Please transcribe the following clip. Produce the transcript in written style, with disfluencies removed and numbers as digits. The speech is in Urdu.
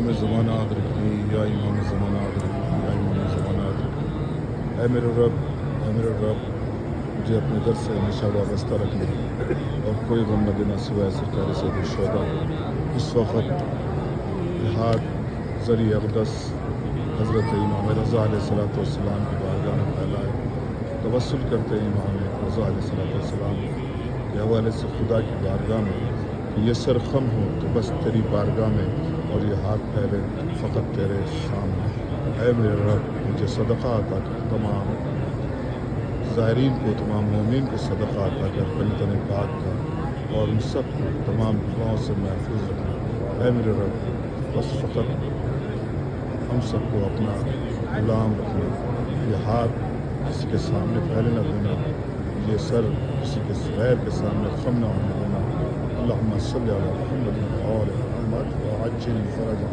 امام زمانہ ادرکنی یا امام زمانہ ادرکنی یا امام زمانہ ادرکنی۔ اے میرے رب، اے میرے رب، مجھے اپنے در سے ہمیشہ وابستہ رکھنے اور کوئی غم نہ دینا سوائے سرکار سید الشہداء۔ اس وقت نہاد ذریعہ اقدس حضرت امام رضا علیہ السلام کی بارگاہ میں پھیلا ہے۔ توسل کرتے ہیں امام رضا علیہ السلام کے حوالے سے خدا کی بارگاہ میں کہ یہ سر خم ہو تو بس تیری بارگاہ میں، اور یہ ہاتھ پھیلے فقط تیرے سامنے۔ اے میرے رب، مجھے صدقہ عطا کر، تمام زائرین کو، تمام مومنین کو صدقہ عطا کر، تن پاک کا، اور ان سب کو تمام دعاؤں سے محفوظ رکھنا۔ اے میرے رب، بس فقط ہم سب کو اپنا غلام رکھنا، یہ ہاتھ کسی کے سامنے پھیلے نہ دینا، یہ سر کسی کے غیر کے سامنے خم نہ ہونے دینا۔ اللہم صلی علی محمد و آل محمد وعجل فرجہ۔